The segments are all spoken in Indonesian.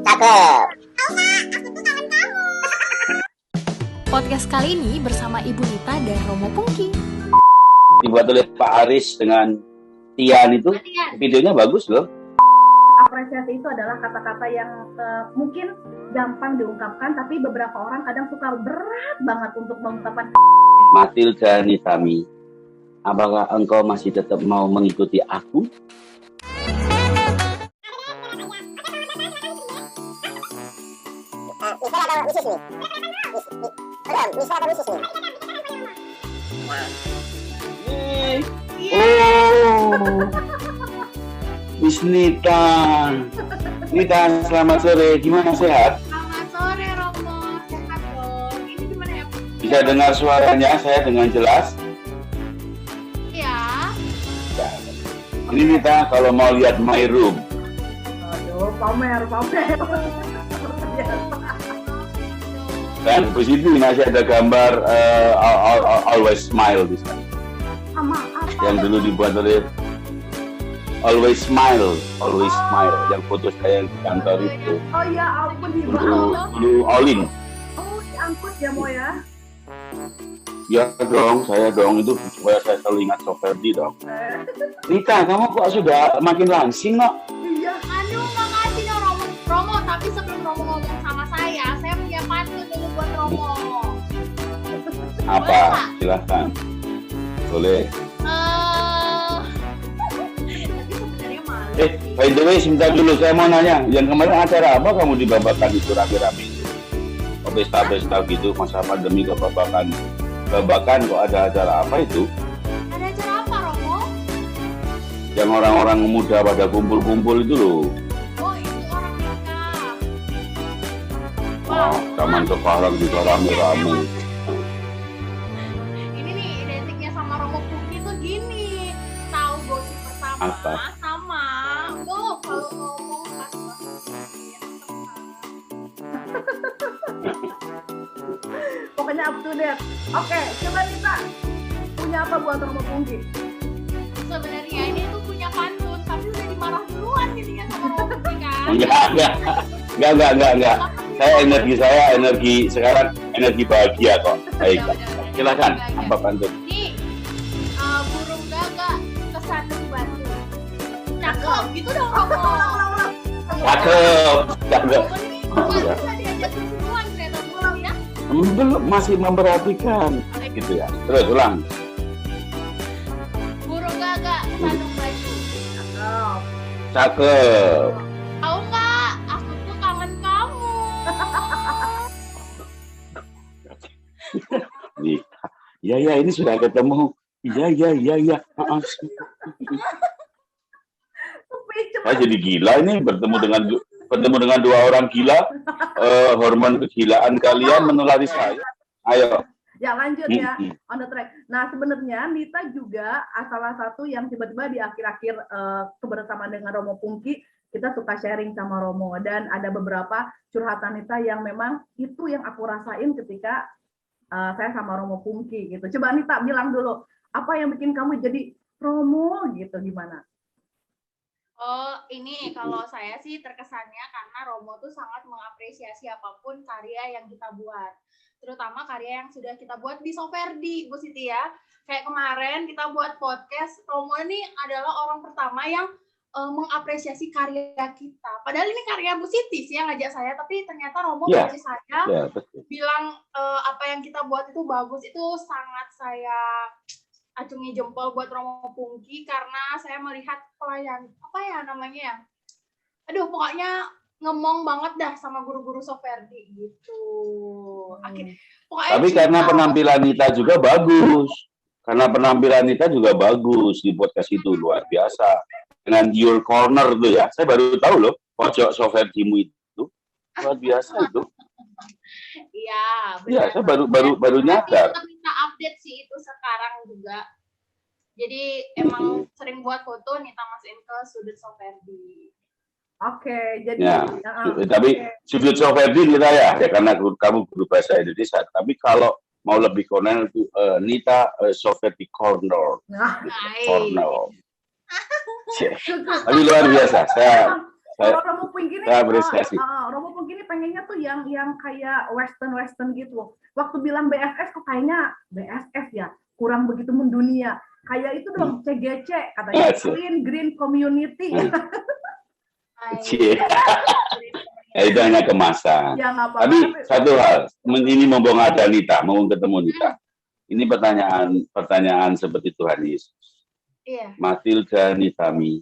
Cakep. Podcast kali ini bersama Ibu Nita dan Romo Pungki. Dibuat oleh Pak Aris dengan Tian itu, videonya bagus loh. Apresiasi itu adalah kata-kata yang mungkin gampang diungkapkan, tapi beberapa orang kadang suka berat banget untuk mengungkapkan. Matilda Nitami, apakah engkau masih tetap mau mengikuti aku? Miss Nita. Nita, selamat sore. Gimana, sehat? Selamat sore Romo, sehat dong. Ini gimana ya? Bisa dengar suaranya saya dengan jelas? Ya. Ini Nita, kalau mau lihat my room. Aduh, pamer. Dan di situ masih ada gambar always smile di sana. Sama apa? Yang dulu dibuat oleh always smile, yang foto saya di kantor itu. Oh ya ampun, di bawah. Dulu Olin. Oh, diangkut ya Mo ya? Ya dong, saya dong itu supaya saya selalu ingat Soferdi dong. Rita, kamu kok sudah makin langsing kok? Iya. Aduh, makasih dong Romo. Tapi sebelum Romo ngomong sama saya punya pantun dulu buat Romo. Apa? Silahkan. Boleh. Tapi sebenarnya malu. By the way, sebentar dulu saya mau nanya. Yang kemarin acara apa kamu di Babakan itu rame-rame itu? Pesta-pesta gitu, masa pandemi ke Babakan. Babakan kok ada acara apa itu? Ada acara apa Romo? Yang orang-orang muda pada kumpul-kumpul itu loh. Oh, itu orang nikah. Oh, taman sekarang juga rame-rame. Ini nih identiknya sama Romo Pungki tuh gini. Tahu gosip pertama Apa? sama. Tuh kalau ngomong pas Pokoknya up to date. Oke, coba Nita. Punya apa buat Romo Pungki? sebenarnya ini tuh punya pantun tapi udah dimarah duluan jadinya sama Romo Pungki kan. Enggak. Saya energi sekarang energi bahagia kok. Baik. Silakan. Apa pantun? Nih, burung gagak kesandung batu. Cakep gitu dong Romo. Cakep. Romo nih bisa diajak keseruan ternyata burung ya. Belum, masih memperhatikan gitu ya. Terus ulang. Burung gagak kesandung batu. Oh, Cakep. Tahu nggak? Aku tuh kangen kamu. Nih. Ya ini sudah ketemu. Iya. Saya jadi gila ini bertemu dengan dua orang gila. Hormon kegilaan kalian menulari saya. Ayo. ya lanjut ya, on the track. Nah sebenarnya Nita juga salah satu yang tiba-tiba di akhir-akhir kebersamaan dengan Romo Pungki, kita suka sharing sama Romo, dan ada beberapa curhatan Nita yang memang itu yang aku rasain ketika saya sama Romo Pungki gitu. Coba Nita bilang dulu, apa yang bikin kamu jadi Romo gitu, gimana? Oh, ini kalau saya sih terkesannya karena Romo tuh sangat mengapresiasi apapun karya yang kita buat. Terutama karya yang sudah kita buat di Soferdi, Bu Siti ya. Kayak kemarin kita buat podcast, Romo ini adalah orang pertama yang mengapresiasi karya kita. Padahal ini karya Bu Siti sih yang ngajak saya, tapi ternyata Romo ngajak saya, bilang apa yang kita buat itu bagus. Itu sangat saya acungi jempol buat Romo Pungki karena saya melihat pelayan pokoknya ngemong banget dah sama guru-guru Soferdi gitu. Tapi karena penampilan Nita juga bagus. Di podcast itu luar biasa. Dengan Your Corner tuh ya. Saya baru tahu loh pojok Soferdimu itu luar biasa itu. Iya, benar. Ya, saya baru nyadar. Kita update sih itu sekarang juga. Jadi emang sering buat foto Nita masukin ke sudut Soferdi. Oke, jadi tapi sudut Soferdi Nita ya karena kamu guru bahasa Indonesia. Tapi kalau mau lebih corner itu Nita Soferdi Corner. Corner. Tapi luar biasa. Kalau Romo Pink ini, saya apresiasi. Romo Pink ini pengennya tuh yang kayak western gitu. Waktu bilang BFS kok kayaknya BSS ya, kurang begitu mendunia. Kayak itu dong, CGC katanya, Green Community. Itu hanya kemasan. Ya, tapi satu hal, ini mumpung ada Nita, mau ketemu Nita. Ini pertanyaan seperti Tuhan Yesus. Iya. Matilda Nitami,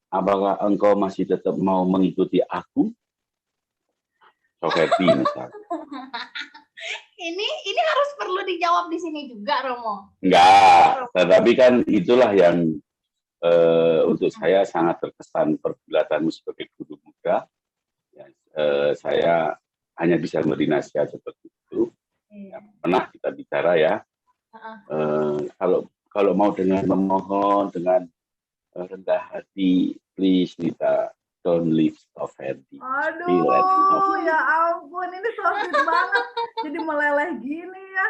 apakah engkau masih tetap mau mengikuti aku? Soferdi misalnya. Ini harus perlu dijawab di sini juga, Romo. Enggak, tetapi kan itulah yang untuk saya sangat terkesan pergulatanmu sebagai guru muda. Ya, saya hanya bisa memberi nasihat seperti itu. Ya, pernah kita bicara ya. Kalau mau dengan memohon, dengan rendah hati, please Nita, don't leave Soferdi. Aduh, ya ampun, ini so sweet banget. Jadi meleleh gini ya.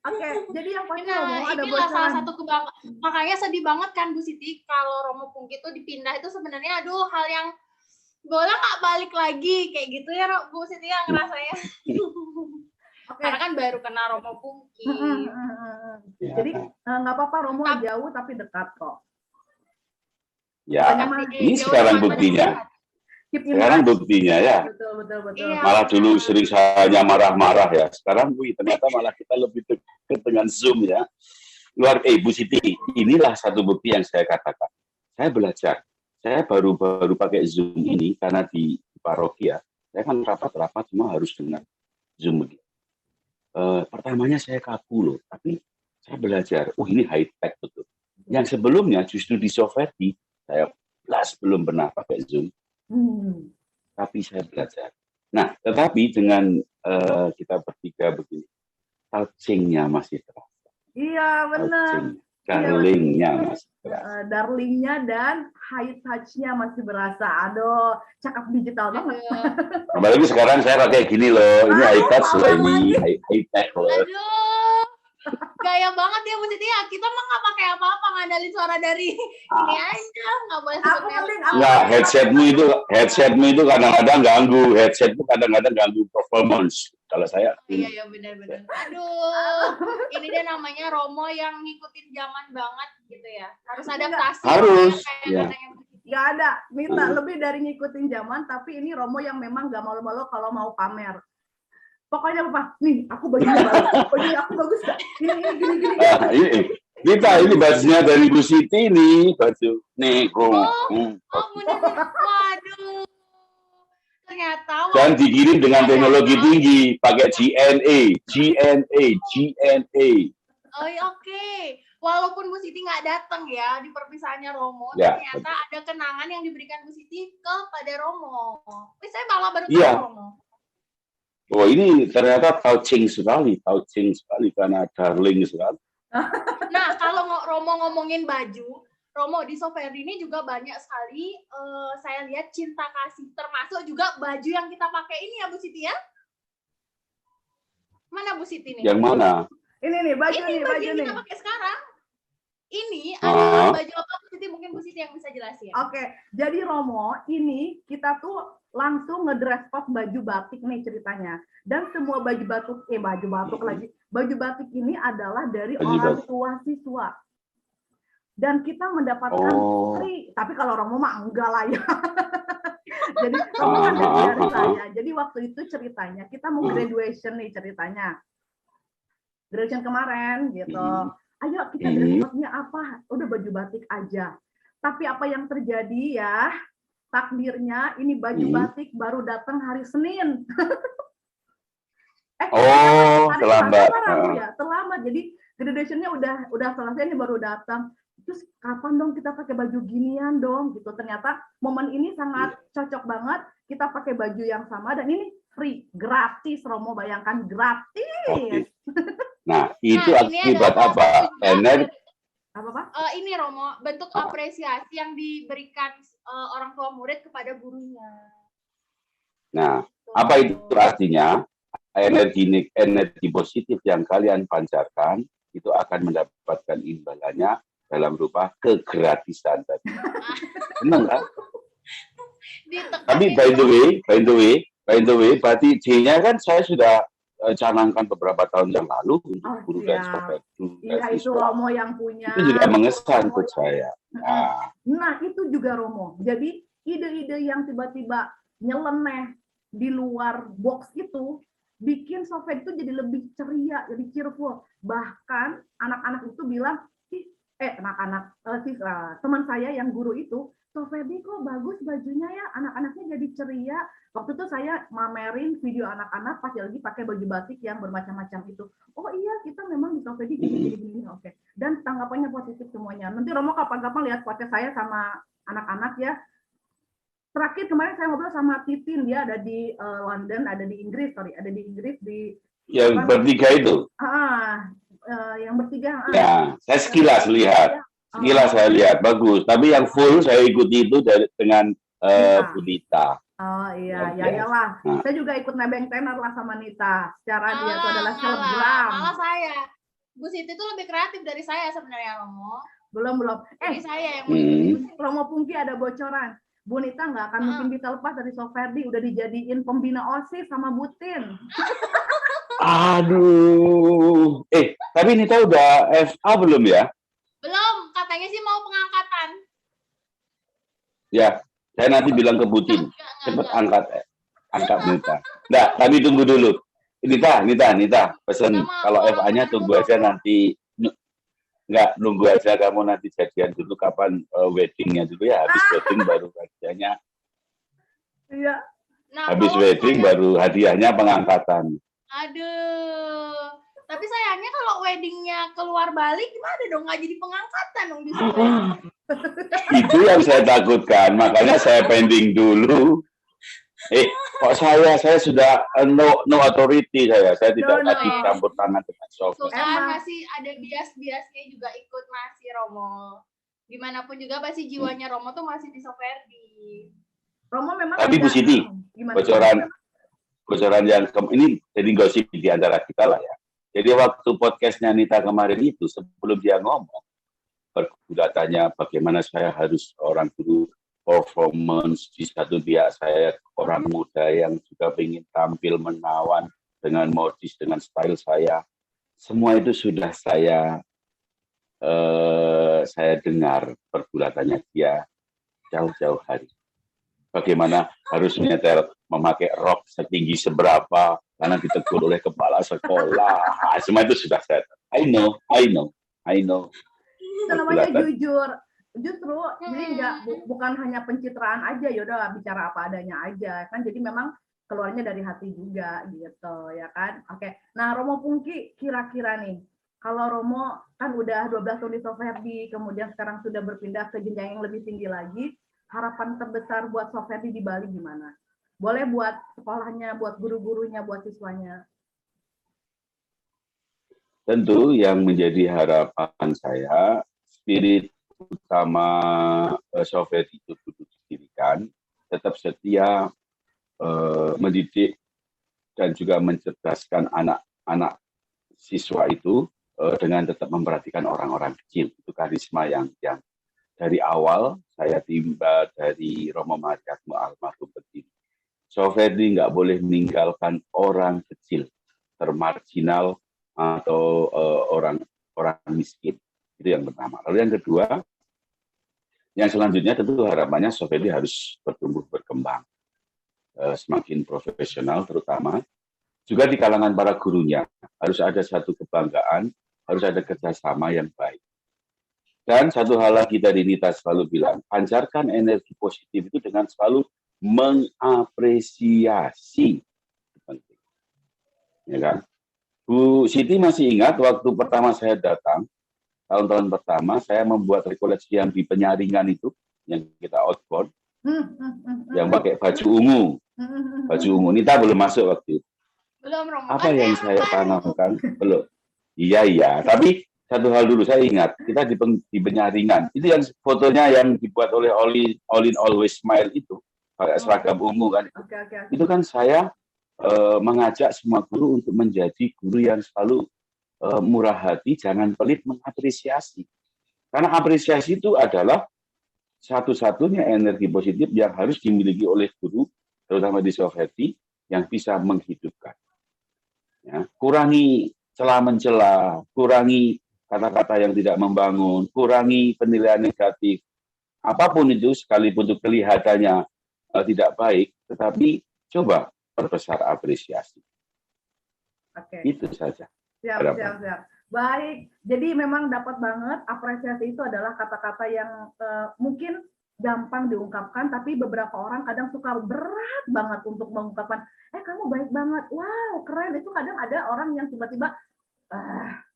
Oke, jadi yang pasti Romo ada bocoran. Salah satu makanya sedih banget kan Bu Siti kalau Romo Pungki itu dipindah itu sebenarnya hal yang bola nggak balik lagi kayak gitu ya Bu Siti yang rasanya. Karena kan baru kenal Romo Pungki. Jadi nggak apa-apa Romo jauh tapi dekat kok. Ya, ini sekarang buktinya. Sekarang buktinya ya. Betul. Malah dulu sering saya marah-marah ya. Sekarang ternyata malah kita lebih dekat dengan Zoom ya. Bu Siti, inilah satu bukti yang saya katakan. Saya belajar. Saya baru pakai Zoom ini karena di paroki ya. Saya kan rapat-rapat semua harus dengan Zoom begitu. Pertamanya saya kaku loh, tapi saya belajar. Ini high tech betul. Yang sebelumnya justru di Soferdi saya belum pernah pakai Zoom. Tapi saya belajar. Nah, tetapi dengan kita bertiga begini, touching-nya masih terasa. Iya, benar. Darling-nya masih terasa. Darling-nya dan high touch-nya masih berasa. Aduh, cakap digital banget. Apalagi sekarang saya pakai gini loh. Ini high touch loh, ini high tech loh. Aduh, gaya banget ya Bu Siti ya. Kita mah nggak pakai apa-apa, ngandalin suara dari ini aja, nggak boleh Nggak, headsetmu itu kadang-kadang ganggu. Headset itu kadang-kadang ganggu performance. Kalau saya. Iya benar-benar. Aduh, ini dia namanya Romo yang ngikutin zaman banget gitu ya. Harus adaptasi. Harus. Ya. Gak ada, Mita lebih dari ngikutin zaman, tapi ini Romo yang memang gak malu-malu kalau mau pamer. Pokoknya apa? Nih, aku bajunya bagus. Aku bagus gak? Gini. Mita, ini bajunya dari Bu Siti nih, baju. Nih, bener. Waduh. Ternyata. Dan dikirim dengan teknologi tinggi, pakai GNA. Oh iya, oke. Walaupun Bu Siti nggak datang ya di perpisahannya Romo, ya, ternyata ada kenangan yang diberikan Bu Siti kepada Romo. Saya malah baru tahu Romo. Oh ini ternyata touching sekali karena darling sekali. Nah kalau Romo ngomongin baju, Romo di Soferdi ini juga banyak sekali saya lihat cinta kasih, termasuk juga baju yang kita pakai ini ya Bu Siti ya. Mana Bu Siti nih? Yang mana? Ini nih baju yang nih. Kita pakai sekarang. Ini adalah baju apa Bu Siti? Mungkin Bu Siti yang bisa jelasin. Oke, jadi Romo ini kita tuh langsung ngedress code baju batik nih ceritanya. Dan semua baju batik ini adalah dari orang tua siswa. Dan kita mendapatkan free, tapi kalau Romo mah enggak lah ya. Jadi Romo kan dari saya. Jadi waktu itu ceritanya kita mau graduation nih ceritanya. Graduation kemarin gitu. Ayo kita dress code-nya apa? Udah baju batik aja. Tapi apa yang terjadi ya? Takdirnya ini baju batik baru datang hari Senin. Terlambat. Terlambat. Jadi graduation-nya udah selesai, ini baru datang. Terus kapan dong kita pakai baju ginian dong gitu. Ternyata momen ini sangat cocok banget. Kita pakai baju yang sama dan ini free, gratis Romo, bayangkan gratis. Nah, itu akibat apa? Ini Romo, bentuk apresiasi yang diberikan orang tua murid kepada gurunya. Nah, apa itu artinya? Energi positif yang kalian pancarkan itu akan mendapatkan imbalannya dalam rupa kegratisan tadi. Senang kan? Tapi by the way, berarti J-nya kan saya sudah canangkan beberapa tahun yang lalu untuk guru dan Soferdi. Iya, itu Romo yang punya. Itu juga mengesan buat saya. Nah, itu juga Romo. Jadi ide-ide yang tiba-tiba nyeleneh di luar box itu bikin Soferdi itu jadi lebih ceria, lebih cheerful. Bahkan anak-anak itu bilang, teman saya yang guru itu, Soferdi kok bagus bajunya ya, anak-anaknya jadi ceria. Waktu itu saya mamerin video anak-anak pas lagi pakai baju batik yang bermacam-macam itu. Oh iya, kita memang di Soferdi gini-gini, oke. Dan tanggapannya positif semuanya. Nanti Romo kapan-kapan lihat podcast saya sama anak-anak ya. Terakhir kemarin saya ngobrol sama Titin, dia ada di London, ada di Inggris, di yang bertiga itu. Yang bertiga. Ya, saya sekilas lihat. Sekilas saya lihat bagus, tapi yang full saya ikuti itu dengan Bu Nita. Oh iya, ya iyalah. Saya juga ikut nebeng tenar lah sama Nita. Secara dia itu adalah selebgram. Malah saya. Bu Siti itu lebih kreatif dari saya sebenarnya, Romo. Belum. Saya yang Romo Pungki ada bocoran. Bu Nita nggak akan mungkin bisa lepas dari Soferdi, udah dijadiin pembina OSIS sama Butin. Aduh. Tapi Nita udah FA belum ya? Belum, katanya sih mau pengangkatan. Ya, saya nanti bilang ke Butin. Cepat angkat Nita. Nggak, tapi tunggu dulu. Nita, pesan kalau FA-nya tunggu aja nanti. Nggak, nunggu aja kamu nanti jadian dulu kapan weddingnya dulu ya. Habis wedding baru hadiahnya. Iya. Nah, habis wedding baru hadiahnya pengangkatan. Aduh. Tapi sayangnya kalau weddingnya keluar balik gimana dong? Nggak jadi pengangkatan dong di situ. Itu yang saya takutkan. Makanya saya pending dulu. Kok saya sudah no authority saya tidak lagi campur tangan dengan Soferdi. Masih ada bias-biasnya juga ikut masih Romo. Gimana pun juga pasti jiwanya Romo tuh masih di Soferdi. Romo memang. Tapi Bu Siti, bocoran yang ini jadi gosip di antara kita lah ya. Jadi waktu podcastnya Nita kemarin itu sebelum dia ngomong pergulatannya bagaimana saya harus orang guru performance di satu pihak saya orang muda yang juga ingin tampil menawan dengan modis dengan style saya, semua itu sudah saya dengar pergulatannya dia jauh-jauh hari. Bagaimana harus nyetel memakai rok setinggi seberapa karena ditegur oleh kepala sekolah. Semua itu sudah saya. I know. Itu namanya jujur. Justru jadi bukan hanya pencitraan aja, yaudah bicara apa adanya aja kan, jadi memang keluarnya dari hati juga gitu ya kan. Oke, nah Romo Pungki kira-kira nih, kalau Romo kan udah 12 tahun di Soferdi, kemudian sekarang sudah berpindah ke jenjang yang lebih tinggi lagi, harapan terbesar buat Soferdi di Bali gimana? Boleh buat sekolahnya, buat guru-gurunya, buat siswanya. Tentu yang menjadi harapan saya, spirit utama Soferdi itu didirikan, tetap setia mendidik dan juga mencerdaskan anak-anak siswa itu dengan tetap memperhatikan orang-orang kecil. Itu karisma yang dari awal saya timba dari Romo Mariatmo almarhum berdiri. Soferdi nggak boleh meninggalkan orang kecil, termarginal atau orang miskin. Itu yang pertama. Lalu yang kedua, yang selanjutnya tentu harapannya Soferdi harus bertumbuh berkembang, semakin profesional terutama. Juga di kalangan para gurunya harus ada satu kebanggaan, harus ada kerjasama yang baik. Dan satu hal lagi dari Nita selalu bilang, pancarkan energi positif itu dengan selalu mengapresiasi. Penting. Ya kan? Bu Siti masih ingat waktu pertama saya datang, tahun-tahun pertama saya membuat rekoleksi yang di penyaringan itu, yang kita outbound, yang pakai baju ungu. Nita belum masuk waktu itu. Belum, Romo. Apa yang saya tanamkan? Belum. Iya. Tapi satu hal dulu saya ingat, kita di penyaringan. Itu yang fotonya yang dibuat oleh All in Always Smile itu, pakai seragam ungu kan. Itu kan saya mengajak semua guru untuk menjadi guru yang selalu murah hati, jangan pelit mengapresiasi. Karena apresiasi itu adalah satu-satunya energi positif yang harus dimiliki oleh guru, terutama di Soferdi, yang bisa menghidupkan. Ya, kurangi celah-mencela, kurangi kata-kata yang tidak membangun, kurangi penilaian negatif. Apapun itu, sekalipun itu kelihatannya tidak baik, tetapi coba perbesar apresiasi. Oke. Itu saja. Siap. Baik, jadi memang dapat banget apresiasi itu adalah kata-kata yang mungkin gampang diungkapkan, tapi beberapa orang kadang suka berat banget untuk mengungkapkan, kamu baik banget, wow keren, itu kadang ada orang yang tiba-tiba,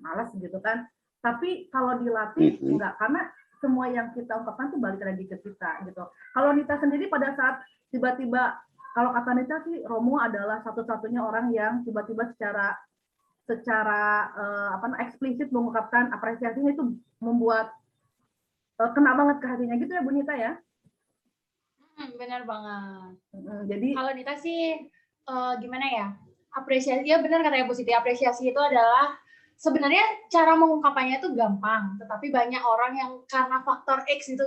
malas gitu kan. Tapi kalau dilatih, enggak, karena semua yang kita ungkapkan tuh balik lagi ke kita gitu. Kalau Nita sendiri pada saat tiba-tiba, kalau kata Nita sih, Romo adalah satu-satunya orang yang tiba-tiba secara eksplisit mengungkapkan apresiasinya, itu membuat kena banget ke hatinya gitu ya Bu Nita ya. Benar banget. Jadi kalau Nita sih gimana ya, apresiasi ya benar katanya Bu Siti, apresiasi itu adalah sebenarnya cara mengungkapannya itu gampang, tetapi banyak orang yang karena faktor X itu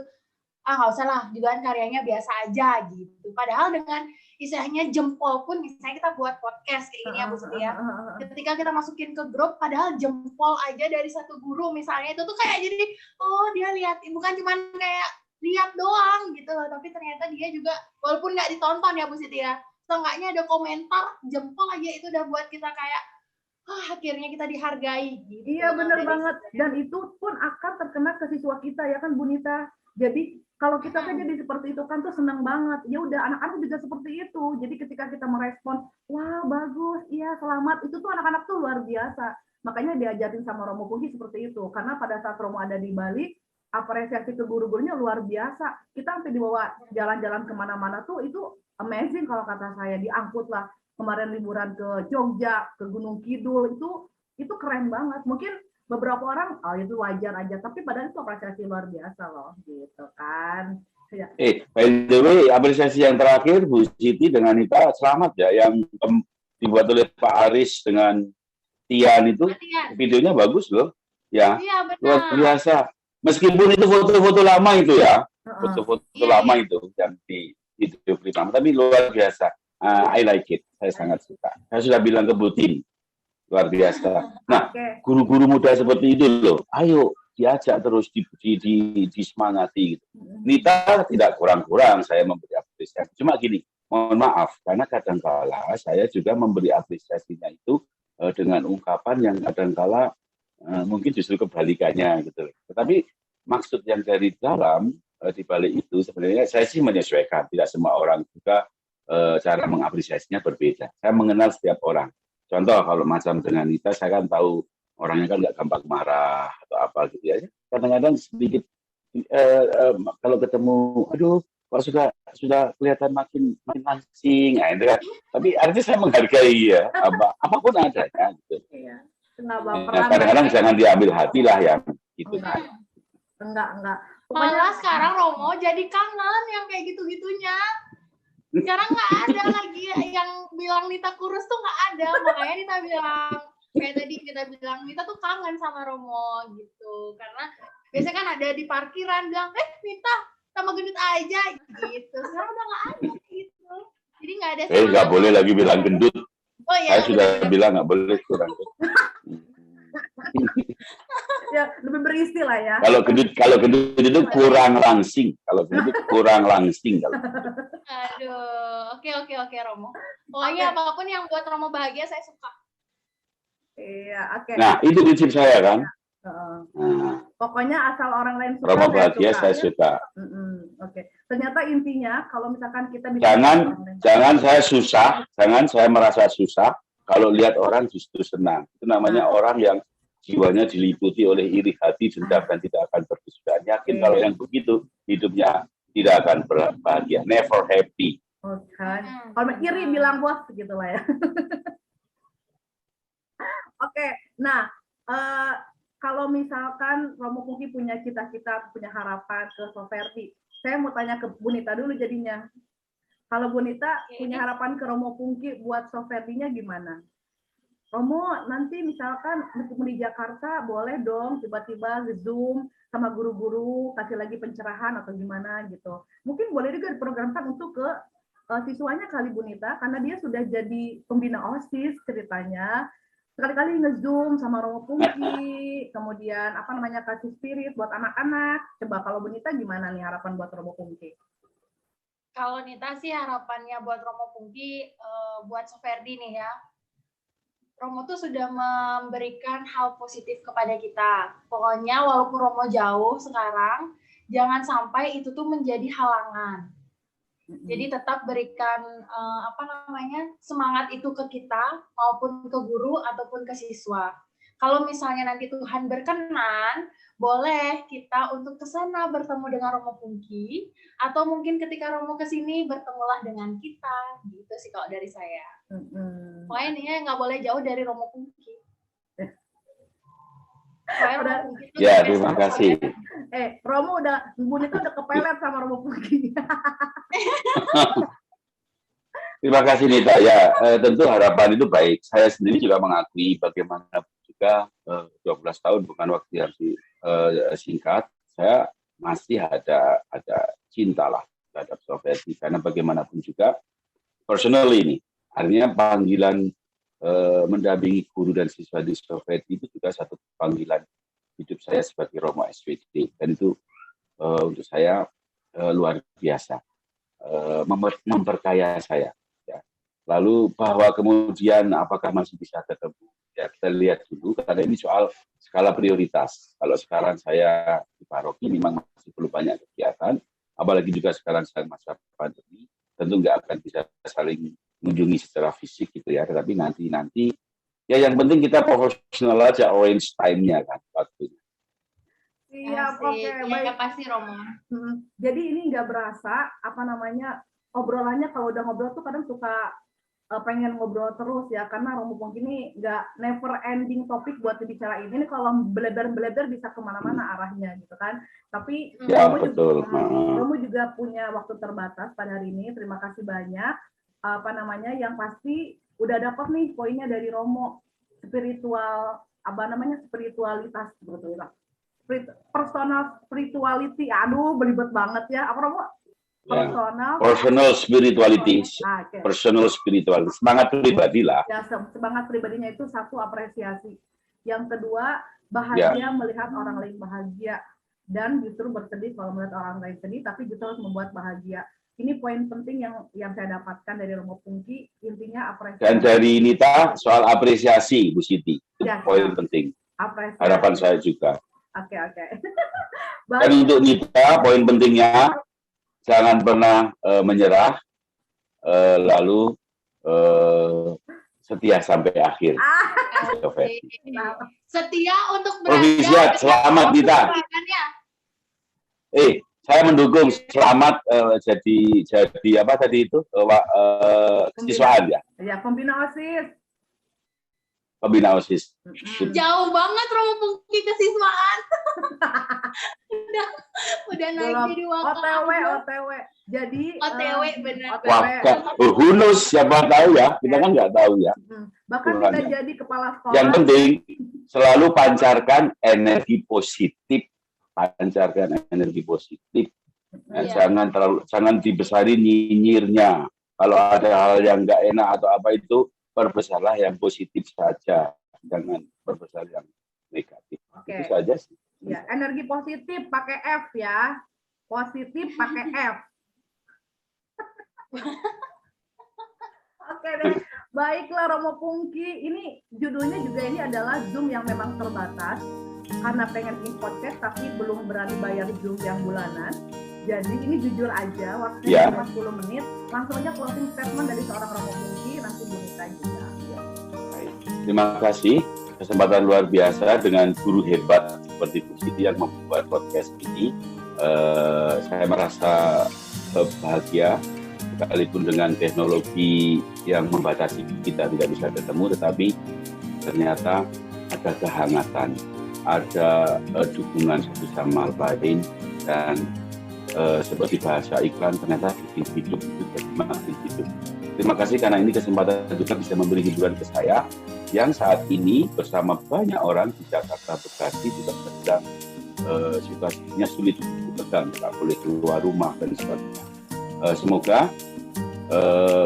nggak usah lah, juga karyanya biasa aja gitu. Padahal dengan istilahnya jempol pun, misalnya kita buat podcast kayak ini ya Bu Siti ya, ketika kita masukin ke grup, padahal jempol aja dari satu guru misalnya, itu tuh kayak jadi, oh dia lihat, bukan cuma kayak lihat doang gitu loh, tapi ternyata dia juga, walaupun nggak ditonton ya Bu Siti ya, seenggaknya ada komentar, jempol aja itu udah buat kita kayak, akhirnya kita dihargai gitu. Iya benar banget, dan itu pun akan terkena ke siswa kita ya kan Bu Nita. Jadi kalau kita kan jadi seperti itu kan tuh senang banget. Ya udah, anak-anak juga seperti itu. Jadi ketika kita merespon, wah bagus, iya selamat, itu tuh anak-anak tuh luar biasa. Makanya diajarin sama Romo Pungki seperti itu. Karena pada saat Romo ada di Bali, apresiasi ke guru-gurunya luar biasa. Kita sampai dibawa jalan-jalan kemana-mana tuh, itu amazing kalau kata saya. Diangkut lah kemarin liburan ke Jogja, ke Gunung Kidul, itu keren banget. Mungkin beberapa orang, itu wajar aja, tapi padahal itu apresiasi luar biasa loh, gitu kan. Ya. By the way, apresiasi yang terakhir Bu Siti dengan Nita, selamat ya, yang dibuat oleh Pak Aris dengan Tian itu, videonya bagus loh, ya, luar biasa. Meskipun itu foto-foto lama itu ya, foto-foto lama itu yang di video lama, tapi luar biasa. I like it, saya sangat suka. Saya sudah bilang ke Bu Tin, luar biasa. Nah, guru-guru muda seperti itu loh, ayo diajak terus disemangati gitu. Nita tidak kurang-kurang saya memberi apresiasi. Cuma gini, mohon maaf karena kadang-kala saya juga memberi apresiasinya itu dengan ungkapan yang kadang-kala mungkin justru kebalikannya gitu. Tetapi maksud yang dari dalam di balik itu sebenarnya saya sih menyesuaikan. Tidak semua orang juga cara mengapresiasinya berbeda. Saya mengenal setiap orang. Contoh kalau macam dengan Nita, saya kan tahu orangnya kan nggak gampang marah atau apa gitu ya. Kadang-kadang sedikit kalau ketemu, aduh, kok sudah kelihatan makin langsing, itu kan. Tapi artinya saya menghargai ya, apapun adanya. Gitu. Iya. Kadang-kadang jangan diambil hati lah yang gitu. Enggak. Malah sekarang Romo jadi kangen yang kayak gitu-gitunya. Sekarang nggak ada lagi yang bilang Nita kurus tuh nggak ada, makanya Nita bilang kayak tadi kita bilang Nita tuh kangen sama Romo gitu, karena biasanya kan ada di parkiran bilang Nita sama gendut aja gitu, sekarang udah nggak ada gitu, jadi nggak ada. Nggak boleh lagi bilang gendut. Oh iya. Saya sudah bilang nggak boleh kurang. Ya, lebih berisi lah ya. Kalau gendut itu kurang langsing. Kalau gendut kurang langsing. Aduh, oke Romo. Pokoknya apapun yang buat Romo bahagia saya suka. Iya, oke. Nah, itu prinsip saya kan. Pokoknya asal orang lain suka. Romo bahagia saya suka. Oke. Ternyata intinya kalau misalkan kita bisa jangan saya susah, jangan saya merasa susah. Kalau lihat orang justru senang. Itu namanya orang yang jiwanya diliputi oleh iri hati, dendam, dan tidak akan berkesudahan. Yakin kalau yang begitu, hidupnya tidak akan bahagia. Never happy. Kalau iri bilang bos, gitu lah ya. Oke, nah, kalau misalkan Romo Pungki punya cita-cita, punya harapan ke Soferdi, saya mau tanya ke Bu Nita dulu jadinya. Kalau Bu Nita punya harapan ke Romo Pungki buat Soferdinya gimana? Romo, nanti misalkan meskipun di Jakarta boleh dong tiba-tiba Zoom sama guru-guru, kasih lagi pencerahan atau gimana gitu. Mungkin boleh juga diprogramkan untuk ke siswanya kali Bu Nita, karena dia sudah jadi pembina OSIS ceritanya. Sekali-kali nge-zoom sama Romo Pungki, kemudian kasih spirit buat anak-anak. Coba kalau Bu Nita gimana nih harapan buat Romo Pungki? Kalau Nita sih harapannya buat Romo Pungki, buat Soferdi nih ya. Romo tuh sudah memberikan hal positif kepada kita. Pokoknya walaupun Romo jauh sekarang, jangan sampai itu tuh menjadi halangan. Jadi tetap berikan semangat itu ke kita maupun ke guru ataupun ke siswa. Kalau misalnya nanti Tuhan berkenan, boleh kita untuk ke sana bertemu dengan Romo Pungki, atau mungkin ketika Romo ke sini bertemulah dengan kita. Gitu sih kalau dari saya. Pokoknya intinya nggak boleh jauh dari Romo Pungki. Ya, terima kasih. Romo Bu Nita udah kepelet sama Romo Pungki. Terima kasih Nita. Ya, tentu harapan itu baik. Saya sendiri juga mengakui bagaimana juga 12 tahun bukan waktu yang singkat. Saya masih ada cinta lah terhadap Soferdi, karena bagaimanapun juga personally ini, artinya panggilan mendampingi guru dan siswa di Soferdi itu juga satu panggilan hidup saya sebagai Romo SWD, dan itu untuk saya luar biasa, memperkaya saya. Ya. Lalu bahwa kemudian apakah masih bisa ketemu, ya kita lihat dulu, karena ini soal skala prioritas. Kalau sekarang saya di paroki memang masih belum banyak kegiatan, apalagi juga sekarang sedang masa pandemi, tentu nggak akan bisa saling mengunjungi secara fisik gitu ya, tetapi nanti ya yang penting kita profesional aja, orange time-nya kan waktunya. Siap, oke, baik. Pasti Romo. Jadi ini nggak berasa obrolannya kalau udah ngobrol tuh kadang suka pengen ngobrol terus ya, karena Romo Pungki ini nggak never ending topik buat dibicarain. Ini kalau beleber bisa kemana-mana arahnya gitu kan. Tapi ya, Romo juga punya waktu terbatas pada hari ini. Terima kasih banyak. Yang pasti udah dapat nih poinnya dari Romo, spiritualitas sebetulnya, personal spirituality. Aduh, belibet banget ya. Apa Romo? Personal spirituality, personal spirituality, semangat pribadi lah. Ya, semangat pribadinya itu satu, apresiasi. Yang kedua, bahagia melihat orang lain bahagia, dan justru bersedih kalau melihat orang lain sedih, tapi justru harus membuat bahagia. Ini poin penting yang saya dapatkan dari Romo Pungki, intinya apresiasi. Dan dari Nita soal apresiasi, Bu Siti, ya, poin penting. Apresiasi. Harapan saya juga. Oke. Dan untuk Nita, poin pentingnya jangan pernah menyerah, lalu setia sampai akhir. Setia untuk berada. Selamat Nita. Saya mendukung selamat jadi apa tadi itu kesiswaan ya. Ya, pembina OSIS. Pembina OSIS. Jauh banget Romo Pungki kesiswaan. udah naik jadi OTW. Jadi OTW benar. Who knows, siapa tahu ya. Kita kan nggak tahu ya. Bahkan kita jadi kepala sekolah. Yang penting selalu pancarkan energi positif. Jangan dibesarin nyinyirnya. Kalau ada hal yang nggak enak atau apa itu, perbesarlah yang positif saja, jangan perbesar yang negatif. Itu saja sih. Ya, energi positif pakai F ya, positif pakai F. Oke deh, baiklah Romo Pungki. Ini judulnya juga ini adalah Zoom yang memang terbatas. Karena pengen bikin podcast tapi belum berani bayar Zoom yang bulanan. Jadi ini jujur aja, waktunya 40 menit. Langsung aja closing statement dari seorang Romo Pungki, nanti Bu Nita juga. Terima kasih, kesempatan luar biasa dengan guru hebat seperti Bu Siti yang membuat podcast ini. Saya merasa bahagia, sekalipun dengan teknologi yang membatasi kita tidak bisa ketemu, tetapi ternyata ada kehangatan, ada dukungan satu sama lain, dan seperti bahasa iklan, ternyata bikin hidup itu jadi makin hidup. Terima kasih karena ini kesempatan juga bisa memberi hiburan ke saya yang saat ini bersama banyak orang di Jakarta, Bekasi juga sedang situasinya sulit dipegang, nggak boleh keluar rumah dan sebagainya. Semoga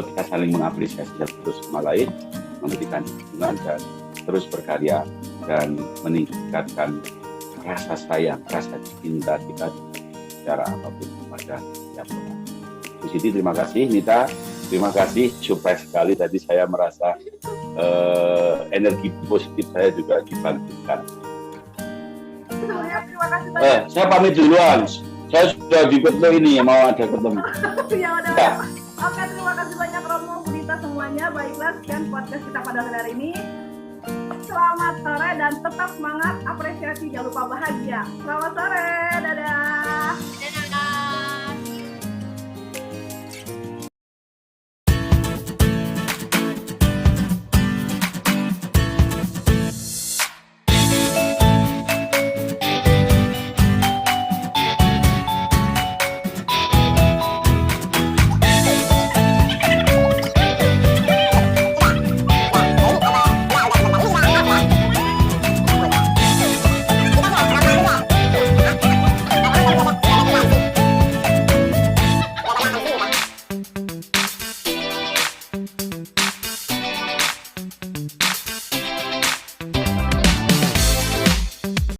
kita saling mengapresiasi satu sama lain, memberikan dukungan dan terus berkarya dan meningkatkan rasa sayang, rasa cinta kita secara apapun kepada setiap orang. Bu Siti, terima kasih. Nita, terima kasih. Surprise sekali tadi saya merasa energi positif saya juga dibangkitkan. Terima kasih banyak. Saya pamit duluan. Saya sudah diketemu ini, mau ada ketemu. Ya udah. Ya. Oke, terima kasih banyak Romo, Bu Nita semuanya. Baiklah, sekian podcast kita pada hari ini. Selamat sore dan tetap semangat, apresiasi, jangan lupa bahagia. Selamat sore, dadah.